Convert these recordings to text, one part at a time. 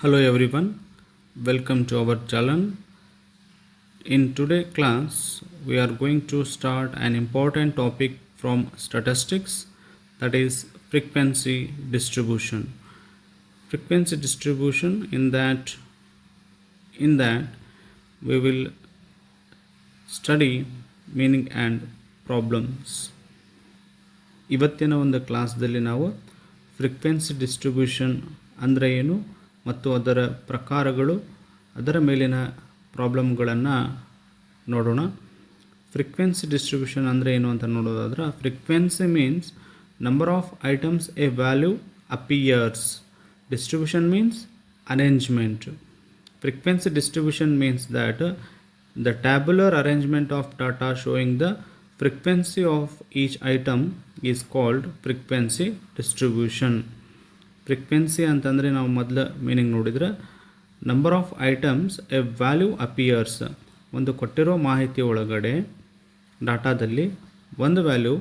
Hello everyone, welcome to our channel. In today's class, we are going to start an important topic from statistics, that is frequency distribution. Frequency distribution in that we will study meaning and problems. ಇವತ್ತಿನ ಒಂದು ಕ್ಲಾಸ್ದಲ್ಲಿ ನಾವು frequency distribution ಅಂದರೆ ಏನು ಮತ್ತು ಅದರ ಪ್ರಕಾರಗಳು, ಅದರ ಮೇಲಿನ ಪ್ರಾಬ್ಲಮ್ಗಳನ್ನು ನೋಡೋಣ. ಫ್ರೀಕ್ವೆನ್ಸಿ ಡಿಸ್ಟ್ರಿಬ್ಯೂಷನ್ ಅಂದರೆ ಏನು ಅಂತ ನೋಡೋದಾದ್ರೆ, frequency means number of items a value appears. Distribution means arrangement. Frequency distribution means that the tabular arrangement of data showing the frequency of each item is called frequency distribution. Frequency ಅಂತಂದರೆ ನಾವು ಮೊದಲ meaning ನೋಡಿದರೆ, number of items a value appears. ಒಂದು ಕೊಟ್ಟಿರೋ ಮಾಹಿತಿ ಒಳಗಡೆ ಡಾಟಾದಲ್ಲಿ ಒಂದು value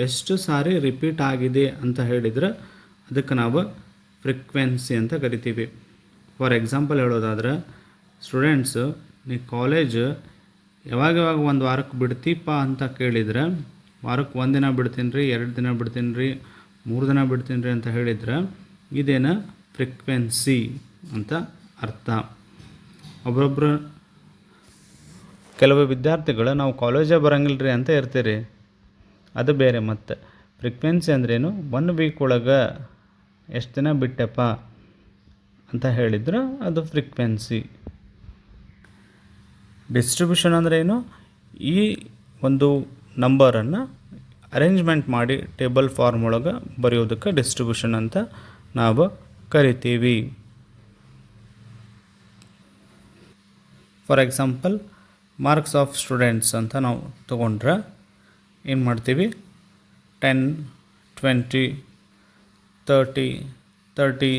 ಎಷ್ಟು ಸಾರಿ ರಿಪೀಟ್ ಆಗಿದೆ ಅಂತ ಹೇಳಿದರೆ ಅದಕ್ಕೆ ನಾವು ಫ್ರೀಕ್ವೆನ್ಸಿ ಅಂತ ಕರಿತೀವಿ. ಫಾರ್ ಎಕ್ಸಾಂಪಲ್ ಹೇಳೋದಾದ್ರೆ, ಸ್ಟೂಡೆಂಟ್ಸು ನೀವು ಕಾಲೇಜ್ ಯಾವಾಗ ಒಂದು ವಾರಕ್ಕೆ ಬಿಡ್ತೀಪ್ಪ ಅಂತ ಕೇಳಿದರೆ, ವಾರಕ್ಕೆ ಒಂದು ದಿನ ಬಿಡ್ತೀನಿ ರೀ, 2 ದಿನ ಬಿಡ್ತೀನಿ ರೀ, 3 ದಿನ ಬಿಡ್ತೀನಿ ರೀ ಅಂತ ಹೇಳಿದರೆ ಇದೇನು ಫ್ರೀಕ್ವೆನ್ಸಿ ಅಂತ ಅರ್ಥ. ಒಬ್ಬೊಬ್ಬರು ಕೆಲವು ವಿದ್ಯಾರ್ಥಿಗಳು ನಾವು ಕಾಲೇಜೇ ಬರೋಂಗಿಲ್ಲ ರೀ ಅಂತ ಇರ್ತೀರಿ, ಅದು ಬೇರೆ. ಮತ್ತು ಫ್ರೀಕ್ವೆನ್ಸಿ ಅಂದ್ರೇನು, 1 ವೀಕ್ ಒಳಗೆ ಎಷ್ಟು ದಿನ ಬಿಟ್ಟೆಪ್ಪ ಅಂತ ಹೇಳಿದ್ರೆ ಅದು ಫ್ರೀಕ್ವೆನ್ಸಿ. ಡಿಸ್ಟ್ರಿಬ್ಯೂಷನ್ ಅಂದರೆ ಏನು, ಈ ಒಂದು ನಂಬರನ್ನು ಅರೇಂಜ್ಮೆಂಟ್ ಮಾಡಿ ಟೇಬಲ್ ಫಾರ್ಮ್ ಒಳಗೆ ಬರೆಯೋದಕ್ಕೆ ಡಿಸ್ಟ್ರಿಬ್ಯೂಷನ್ ಅಂತ ನಾವು ಕರಿತೀವಿ. For example marks of students ಅಂತ ನಾವು ತೊಗೊಂಡ್ರೆ ಏನು ಮಾಡ್ತೀವಿ, 10, 20, 30, 30,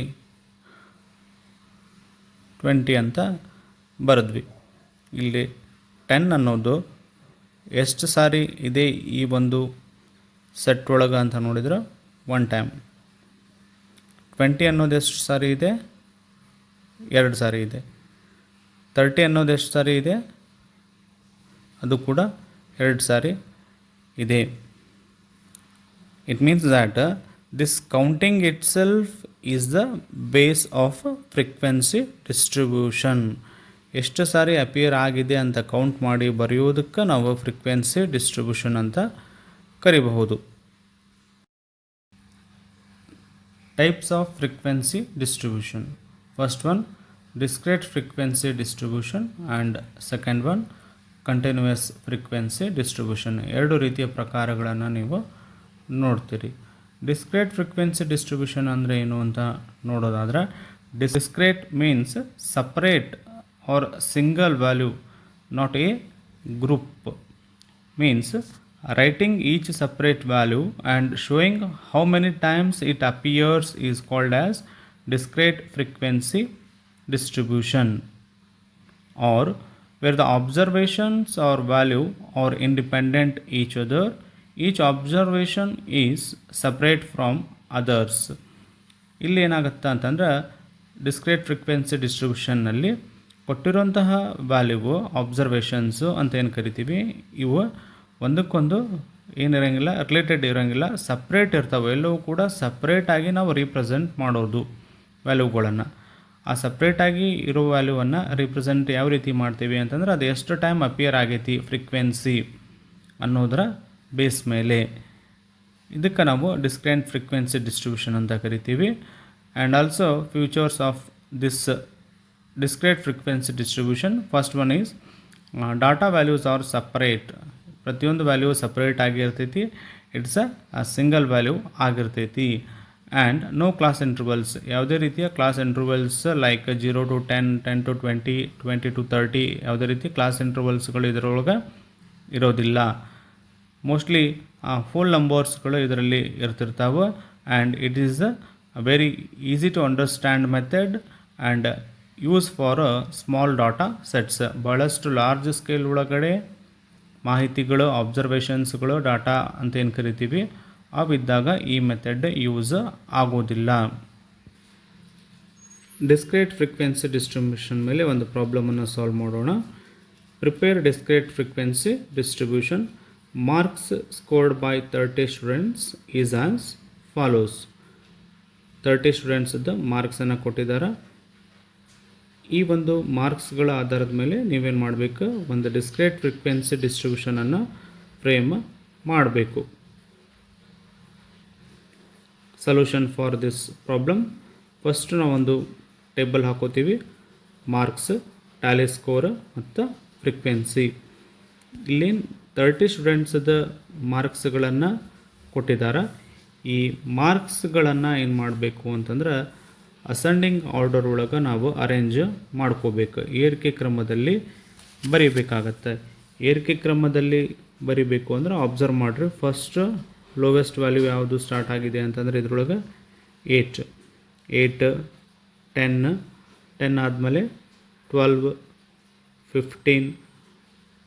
20 ಅಂತ ಬರೆದ್ವಿ. ಇಲ್ಲಿ 10 ಅನ್ನೋದು ಎಷ್ಟು ಸಾರಿ ಇದೆ ಈ ಒಂದು ಸೆಟ್ ಒಳಗೆ ಅಂತ ನೋಡಿದ್ರೆ 1 ಟೈಮ್. 20 ಅನ್ನೋದು ಎಷ್ಟು ಸಾರಿ ಇದೆ, 2 ಸಾರಿ ಇದೆ. 30 ಅನ್ನೋದು ಎಷ್ಟು ಸಾರಿ ಇದೆ, ಅದು ಕೂಡ 2 ಸಾರಿ ಇದೆ. It means that this counting itself is the base of frequency distribution. ಎಷ್ಟು ಸಾರಿ ಅಪಿಯರ್ ಆಗಿದೆ ಅಂತ ಕೌಂಟ್ ಮಾಡಿ ಬರೆಯೋದಕ್ಕೆ ನಾವು ಫ್ರೀಕ್ವೆನ್ಸಿ ಡಿಸ್ಟ್ರಿಬ್ಯೂಷನ್ ಅಂತ ಕರಿಬಹುದು. Types off frequency distribution. First one discrete frequency distribution and second one continuous frequency distribution. 2 ರೀತಿಯ ಪ್ರಕಾರಗಳನ್ನು ನೀವು ನೋಡ್ತೀರಿ. ಡಿಸ್ಕ್ರೀಟ್ ಫ್ರೀಕ್ವೆನ್ಸಿ ಡಿಸ್ಟ್ರಿಬ್ಯೂಷನ್ ಅಂದರೆ ಏನು ಅಂತ ನೋಡೋದಾದರೆ, discrete means separate or single value, not a group. Means writing each separate value and showing how many times it appears is called as discrete frequency distribution. Or where the observations or value are independent each other, each observation is separate from others. ಇಲ್ಲಿ ಏನಾಗುತ್ತೆ ಅಂತಂದರೆ, discrete frequency ಡಿಸ್ಟ್ರಿಬ್ಯೂಷನ್ನಲ್ಲಿ ಕೊಟ್ಟಿರುವಂತಹ ವ್ಯಾಲ್ಯೂವು ಅಬ್ಸರ್ವೇಷನ್ಸು ಅಂತ ಏನು ಕರಿತೀವಿ, ಇವು ಒಂದಕ್ಕೊಂದು ಏನಿರೋಂಗಿಲ್ಲ, related ಇರೋಂಗಿಲ್ಲ, ಸಪ್ರೇಟ್ ಇರ್ತವೆ. ಎಲ್ಲವೂ ಕೂಡ ಸಪ್ರೇಟಾಗಿ ನಾವು ರೀಪ್ರೆಸೆಂಟ್ ಮಾಡೋದು ವ್ಯಾಲ್ಯೂಗಳನ್ನು. ಆ ಸಪ್ರೇಟಾಗಿ ಇರೋ ವ್ಯಾಲ್ಯೂವನ್ನು ರಿಪ್ರೆಸೆಂಟ್ ಯಾವ ರೀತಿ ಮಾಡ್ತೀವಿ ಅಂತಂದ್ರೆ, ಅದು ಎಷ್ಟು ಟೈಮ್ ಅಪಿಯರ್ ಆಗೈತಿ ಫ್ರೀಕ್ವೆನ್ಸಿ ಅನ್ನೋದರ ಬೇಸ್ ಮೇಲೆ. ಇದಕ್ಕೆ ನಾವು ಡಿಸ್ಕ್ರೀಟ್ ಫ್ರೀಕ್ವೆನ್ಸಿ ಡಿಸ್ಟ್ರಿಬ್ಯೂಷನ್ ಅಂತ ಕರಿತೀವಿ. And also futures of this discrete frequency distribution. First one is data values are separate. ಪ್ರತಿಯೊಂದು ವ್ಯಾಲ್ಯೂ ಸಪ್ರೇಟ್ ಆಗಿರ್ತೈತಿ, ಇಟ್ಸ್ ಅ ಸಿಂಗಲ್ ವ್ಯಾಲ್ಯೂ ಆಗಿರ್ತೈತಿ. ಆ್ಯಂಡ್ ನೋ ಕ್ಲಾಸ್ ಇಂಟರ್ವಲ್ಸ್, ಯಾವುದೇ ರೀತಿಯ class intervals like 0 to 10, 10 to 20, 20 to 30, ಯಾವುದೇ ರೀತಿ class ಇಂಟರ್ವಲ್ಸ್ಗಳು ಇದರೊಳಗೆ ಇರೋದಿಲ್ಲ. Mostly full ನಂಬರ್ಸ್ಗಳು ಇದರಲ್ಲಿ ಇರ್ತಿರ್ತಾವೆ. And it is a very easy to understand method and use for small data sets. ಭಾಳಷ್ಟು ಲಾರ್ಜ್ ಸ್ಕೇಲ್ ಒಳಗಡೆ ಮಾಹಿತಿಗಳು, ಅಬ್ಸರ್ವೇಷನ್ಸ್ಗಳು, ಡಾಟಾ ಅಂತ ಏನು ಕರಿತೀವಿ, ಅವಿದ್ದಾಗ ಈ ಮೆಥಡ್ ಯೂಸ್ ಆಗೋದಿಲ್ಲ. ಡಿಸ್ಕ್ರೇಟ್ ಫ್ರೀಕ್ವೆನ್ಸಿ ಡಿಸ್ಟ್ರಿಬ್ಯೂಷನ್ ಮೇಲೆ ಒಂದು ಪ್ರಾಬ್ಲಮನ್ನು ಸಾಲ್ವ್ ಮಾಡೋಣ. Prepare discrete frequency distribution. Marks scored by 30 students is as follows. 30 ಸ್ಟೂಡೆಂಟ್ಸದ್ದು ಮಾರ್ಕ್ಸನ್ನು ಕೊಟ್ಟಿದ್ದಾರೆ. ಈ ಒಂದು ಮಾರ್ಕ್ಸ್ಗಳ ಆಧಾರದ ಮೇಲೆ ನೀವೇನು ಮಾಡಬೇಕು, ಒಂದು ಡಿಸ್ಕ್ರೇಟ್ ಫ್ರೀಕ್ವೆನ್ಸಿ ಡಿಸ್ಟ್ರಿಬ್ಯೂಷನನ್ನು ಫ್ರೇಮ್ ಮಾಡಬೇಕು. Solution for this problem. First ನಾವೊಂದು ಟೇಬಲ್ ಹಾಕೋತೀವಿ. ಮಾರ್ಕ್ಸ್, ಟ್ಯಾಲಿ ಸ್ಕೋರ್ ಮತ್ತು ಫ್ರೀಕ್ವೆನ್ಸಿ. ಇಲ್ಲಿ 30 ಸ್ಟೂಡೆಂಟ್ಸದ ಮಾರ್ಕ್ಸ್ಗಳನ್ನು ಕೊಟ್ಟಿದ್ದಾರೆ. ಈ ಮಾರ್ಕ್ಸ್ಗಳನ್ನು ಏನು ಮಾಡಬೇಕು ಅಂತಂದ್ರೆ ಅಸೆಂಡಿಂಗ್ ಆರ್ಡರ್ ಒಳಗೆ ನಾವು ಅರೇಂಜ್ ಮಾಡ್ಕೋಬೇಕು. ಏರಿಕೆ ಕ್ರಮದಲ್ಲಿ ಬರೀಬೇಕಾಗತ್ತೆ. ಏರಿಕೆ ಕ್ರಮದಲ್ಲಿ ಬರಿಬೇಕು ಅಂದ್ರೆ ಅಬ್ಸರ್ವ್ ಮಾಡಿರಿ. ಫಸ್ಟ್ ಲೋವೆಸ್ಟ್ ವ್ಯಾಲ್ಯೂ ಯಾವುದು ಸ್ಟಾರ್ಟ್ ಆಗಿದೆ ಅಂತಂದರೆ ಇದ್ರೊಳಗೆ 8, 10 ಆದಮೇಲೆ 12, 15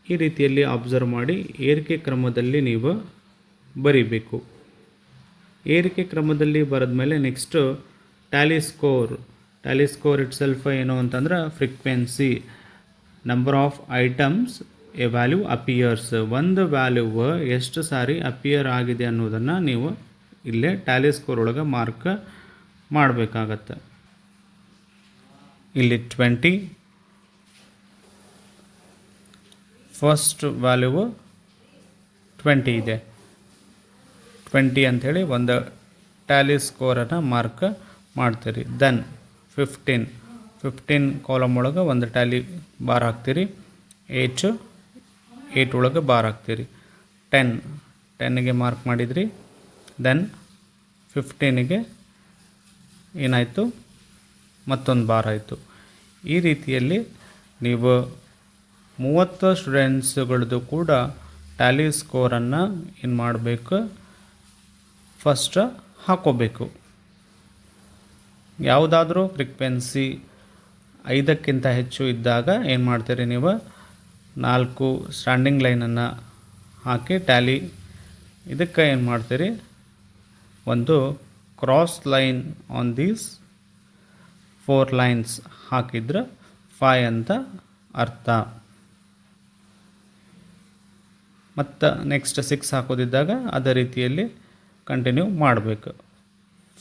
ಈ ರೀತಿಯಲ್ಲಿ ಅಬ್ಸರ್ವ್ ಮಾಡಿ ಏರಿಕೆ ಕ್ರಮದಲ್ಲಿ ನೀವು ಬರಿಬೇಕು. ಏರಿಕೆ ಕ್ರಮದಲ್ಲಿ ಬರೆದ್ಮೇಲೆ next tally score. Tally score itself ಏನು ಅಂತಂದ್ರೆ frequency, number of items a value appears. ಒಂದು ವ್ಯಾಲ್ಯೂ ಎಷ್ಟು ಸಾರಿ ಅಪಿಯರ್ ಆಗಿದೆ ಅನ್ನೋದನ್ನು ನೀವು ಇಲ್ಲೇ ಟ್ಯಾಲಿ ಸ್ಕೋರ್ ಒಳಗೆ ಮಾರ್ಕ್ ಮಾಡಬೇಕಾಗತ್ತೆ. ಇಲ್ಲಿ 20 ಫಸ್ಟ್ ವ್ಯಾಲ್ಯೂ 20 ಇದೆ. 20 ಅಂಥೇಳಿ ಒಂದು ಟ್ಯಾಲಿ ಸ್ಕೋರನ್ನು ಮಾರ್ಕ್ ಮಾಡ್ತೀರಿ. ದೆನ್ 15 ಕಾಲಮ್ ಒಳಗೆ ಒಂದು ಟ್ಯಾಲಿ ಬಾರ್ ಹಾಕ್ತೀರಿ. 8 ಒಳಗೆ ಬಾರ್ ಹಾಕ್ತೀರಿ. 10ಗೆ ಮಾರ್ಕ್ ಮಾಡಿದ್ರಿ. ದೆನ್ 15ಗೆ ಏನಾಯಿತು, ಮತ್ತೊಂದು ಬಾರ್ ಆಯಿತು. ಈ ರೀತಿಯಲ್ಲಿ ನೀವು 30 ಸ್ಟೂಡೆಂಟ್ಸ್ಗಳದ್ದು ಕೂಡ ಟ್ಯಾಲಿ ಸ್ಕೋರನ್ನು ಏನು ಮಾಡಬೇಕು, ಫಸ್ಟ್ ಹಾಕೋಬೇಕು. ಯಾವುದಾದ್ರೂ ಫ್ರೀಕ್ವೆನ್ಸಿ 5ಕ್ಕಿಂತ ಹೆಚ್ಚು ಇದ್ದಾಗ ಏನು ಮಾಡ್ತೀರಿ, ನೀವು 4 ಸ್ಟ್ಯಾಂಡಿಂಗ್ ಲೈನನ್ನು ಹಾಕಿ ಟ್ಯಾಲಿ ಇದಕ್ಕೆ ಏನು ಮಾಡ್ತೀರಿ, ಒಂದು cross line on these 4 lines ಹಾಕಿದ್ರೆ 5 ಅಂತ ಅರ್ಥ. ಮತ್ತು ನೆಕ್ಸ್ಟ್ 6 ಹಾಕೋದಿದ್ದಾಗ ಅದೇ ರೀತಿಯಲ್ಲಿ ಕಂಟಿನ್ಯೂ ಮಾಡಬೇಕು.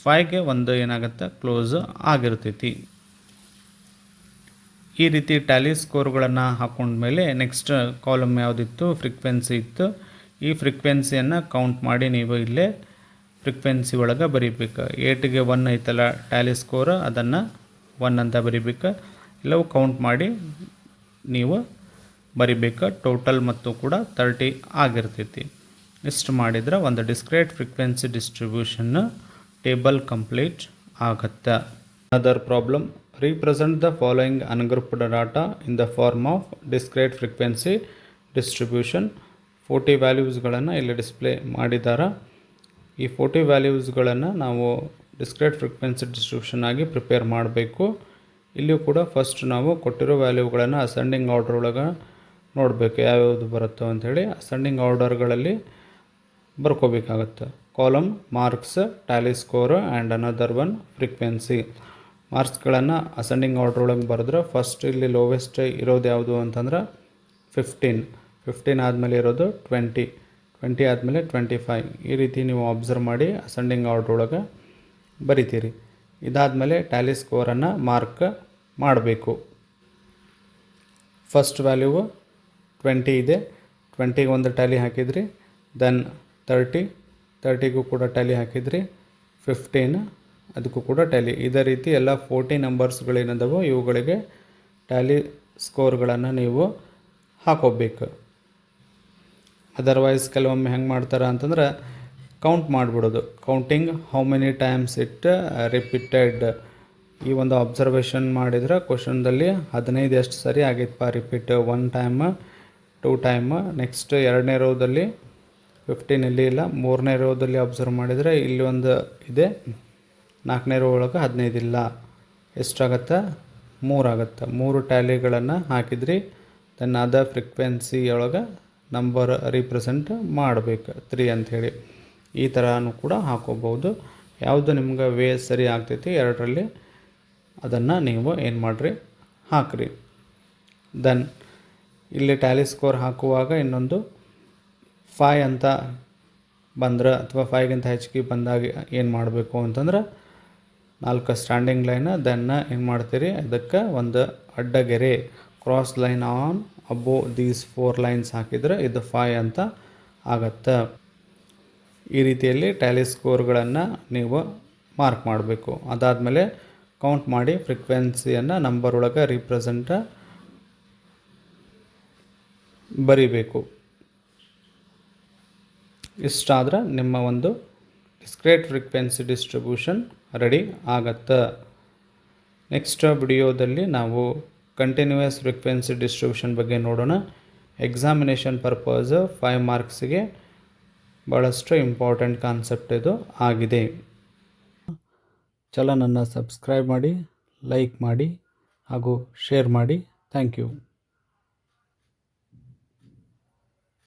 5ಗೆ ಒಂದು ಏನಾಗುತ್ತೆ, ಕ್ಲೋಸ್ ಆಗಿರ್ತೈತಿ. ಈ ರೀತಿ ಟ್ಯಾಲಿ ಸ್ಕೋರ್ಗಳನ್ನು ಹಾಕೊಂಡ್ಮೇಲೆ ನೆಕ್ಸ್ಟ್ ಕಾಲಮ್ ಯಾವುದಿತ್ತು, ಫ್ರೀಕ್ವೆನ್ಸಿ ಇತ್ತು. ಈ ಫ್ರೀಕ್ವೆನ್ಸಿಯನ್ನು ಕೌಂಟ್ ಮಾಡಿ ನೀವು ಇಲ್ಲೇ ಫ್ರೀಕ್ವೆನ್ಸಿ ಒಳಗೆ ಬರೀಬೇಕು. 8ಗೆ 1 ಐತಲ್ಲ ಟ್ಯಾಲಿ ಸ್ಕೋರ್, ಅದನ್ನು 1 ಅಂತ ಬರೀಬೇಕು. ಎಲ್ಲವೂ ಕೌಂಟ್ ಮಾಡಿ ನೀವು ಬರಿಬೇಕು. ಟೋಟಲ್ ಮತ್ತು ಕೂಡ 30 ಆಗಿರ್ತೈತಿ. ಇಷ್ಟು ಮಾಡಿದ್ರೆ ಒಂದು discrete frequency distribution table complete ಆಗುತ್ತೆ. Other problem. Represent the following ungrouped data in the form of discrete frequency distribution. 40 ವ್ಯಾಲ್ಯೂಸ್ಗಳನ್ನು ಇಲ್ಲಿ ಡಿಸ್ಪ್ಲೇ ಮಾಡಿದ್ದಾರೆ. ಈ 40 ವ್ಯಾಲ್ಯೂಸ್ಗಳನ್ನು ನಾವು ಡಿಸ್ಕ್ರೇಟ್ ಫ್ರೀಕ್ವೆನ್ಸಿ ಡಿಸ್ಟ್ರಿಬ್ಯೂಷನ್ ಆಗಿ ಪ್ರಿಪೇರ್ ಮಾಡಬೇಕು. ಇಲ್ಲಿಯೂ ಕೂಡ ಫಸ್ಟ್ ನಾವು ಕೊಟ್ಟಿರೋ ವ್ಯಾಲ್ಯೂಗಳನ್ನು ಅಸೆಂಡಿಂಗ್ ಆರ್ಡರ್ ಒಳಗೆ ನೋಡಬೇಕು ಯಾವ್ಯಾವುದು ಬರುತ್ತೋ ಅಂಥೇಳಿ. ಅಸೆಂಡಿಂಗ್ ಆರ್ಡರ್ಗಳಲ್ಲಿ ಬರ್ಕೋಬೇಕಾಗತ್ತೆ. Column marks, tally score and another one frequency. ಮಾರ್ಕ್ಸ್ಗಳನ್ನು ಅಸೆಂಡಿಂಗ್ ಆರ್ಡರ್ ಒಳಗೆ ಬರೆದ್ರೆ ಫಸ್ಟ್ ಇಲ್ಲಿ ಲೋವೆಸ್ಟ್ ಇರೋದು ಯಾವುದು ಅಂತಂದ್ರೆ 15 ಆದಮೇಲೆ ಇರೋದು 20 ಆದಮೇಲೆ 25. ಈ ರೀತಿ ನೀವು ಅಬ್ಸರ್ವ್ ಮಾಡಿ ಅಸೆಂಡಿಂಗ್ ಆರ್ಡರ್ ಒಳಗೆ ಬರಿತೀರಿ. ಇದಾದಮೇಲೆ ಟ್ಯಾಲಿ ಸ್ಕೋರನ್ನು ಮಾರ್ಕ್ ಮಾಡಬೇಕು. ಫಸ್ಟ್ ವ್ಯಾಲ್ಯೂ 20 ಇದೆ. 20ಗೆ ಒಂದು ಟ್ಯಾಲಿ ಹಾಕಿದ್ರಿ. ದೆನ್ 30ಗೂ ಕೂಡ ಟ್ಯಾಲಿ ಹಾಕಿದ್ರಿ. 15 ಅದಕ್ಕೂ ಕೂಡ ಟ್ಯಾಲಿ. ಇದೇ ರೀತಿ ಎಲ್ಲ 40 ನಂಬರ್ಸ್ಗಳೇನದವೋ ಇವುಗಳಿಗೆ ಟ್ಯಾಲಿ ಸ್ಕೋರ್ಗಳನ್ನು ನೀವು ಹಾಕೋಬೇಕು. ಅದರ್ವೈಸ್ ಕೆಲವೊಮ್ಮೆ ಹೆಂಗೆ ಮಾಡ್ತಾರೆ ಅಂತಂದ್ರೆ ಕೌಂಟ್ ಮಾಡಿಬಿಡೋದು. Counting how many times it repeated. ಈ ಒಂದು ಅಬ್ಸರ್ವೇಷನ್ ಮಾಡಿದ್ರೆ ಕ್ವಶನ್ದಲ್ಲಿ 15 ಎಷ್ಟು ಸರಿ ಆಗೈತಪ್ಪ ರಿಪೀಟ್. 1 time, 2 time. ನೆಕ್ಸ್ಟ್ 2ನೇ ರೋದಲ್ಲಿ 15 ಇಲ್ಲಿ ಇಲ್ಲ. 3ನೇ ರೋದಲ್ಲಿ ಅಬ್ಸರ್ವ್ ಮಾಡಿದರೆ ಇಲ್ಲಿ ಒಂದು ಇದೆ. 4ನೇ ರೋ ಒಳಗೆ 15 ಇಲ್ಲ. ಎಷ್ಟಾಗತ್ತೆ, 3 ಆಗುತ್ತೆ. 3 ಟ್ಯಾಲಿಗಳನ್ನು ಹಾಕಿದ್ರಿ. ದೆನ್ ಅದ ಫ್ರೀಕ್ವೆನ್ಸಿ ಒಳಗೆ ನಂಬರ್ ರಿಪ್ರೆಸೆಂಟ್ ಮಾಡಬೇಕು 3 ಅಂಥೇಳಿ. ಈ ಥರನೂ ಕೂಡ ಹಾಕೋಬೋದು. ಯಾವುದು ನಿಮ್ಗೆ ವೇ ಸರಿ ಆಗ್ತೈತಿ ಎರಡರಲ್ಲಿ ಅದನ್ನು ನೀವು ಏನು ಮಾಡಿರಿ, ಹಾಕಿರಿ. ದೆನ್ ಇಲ್ಲಿ ಟ್ಯಾಲಿ ಸ್ಕೋರ್ ಹಾಕುವಾಗ ಇನ್ನೊಂದು 5 ಅಂತ ಬಂದ್ರೆ ಅಥವಾ 5ಗಿಂತ ಹೆಚ್ಚಿಗೆ ಬಂದಾಗ ಏನು ಮಾಡಬೇಕು ಅಂತಂದ್ರೆ 4 ಸ್ಟ್ಯಾಂಡಿಂಗ್ ಲೈನ್, ದೆನ್ ಏನು ಮಾಡ್ತೀರಿ, ಅದಕ್ಕೆ ಒಂದು ಅಡ್ಡಗೆರೆ cross line on above these 4 lines ಹಾಕಿದರೆ ಇದು 5 ಅಂತ ಆಗತ್ತೆ. ಈ ರೀತಿಯಲ್ಲಿ ಟ್ಯಾಲಿ ಸ್ಕೋರ್ಗಳನ್ನು ನೀವು ಮಾರ್ಕ್ ಮಾಡಬೇಕು. ಅದಾದಮೇಲೆ ಕೌಂಟ್ ಮಾಡಿ ಫ್ರೀಕ್ವೆನ್ಸಿಯನ್ನು ನಂಬರ್ ಒಳಗೆ ರಿಪ್ರೆಸೆಂಟ ಬರಿಬೇಕು. ಇಷ್ಟಾದ್ರೆ ನಿಮ್ಮ ಒಂದು ಡಿಸ್ಕ್ರೀಟ್ ಫ್ರೀಕ್ವೆನ್ಸಿ ಡಿಸ್ಟ್ರಿಬ್ಯೂಷನ್ ರೆಡಿ ಆಗತ್ತೆ. ನೆಕ್ಸ್ಟ್ ವಿಡಿಯೋದಲ್ಲಿ ನಾವು ಕಂಟಿನ್ಯೂಯಸ್ ಫ್ರೀಕ್ವೆನ್ಸಿ ಡಿಸ್ಟ್ರಿಬ್ಯೂಷನ್ ಬಗ್ಗೆ ನೋಡೋಣ. ಎಕ್ಸಾಮಿನೇಷನ್ ಪರ್ಪಸ್ 5 ಮಾರ್ಕ್ಸಿಗೆ ಭಾಳಷ್ಟು ಇಂಪಾರ್ಟೆಂಟ್ ಕಾನ್ಸೆಪ್ಟ್ ಇದು ಆಗಿದೆ. ಚಾನಲನ್ನು ಸಬ್ಸ್ಕ್ರೈಬ್ ಮಾಡಿ, ಲೈಕ್ ಮಾಡಿ ಹಾಗೂ ಶೇರ್ ಮಾಡಿ. Thank you.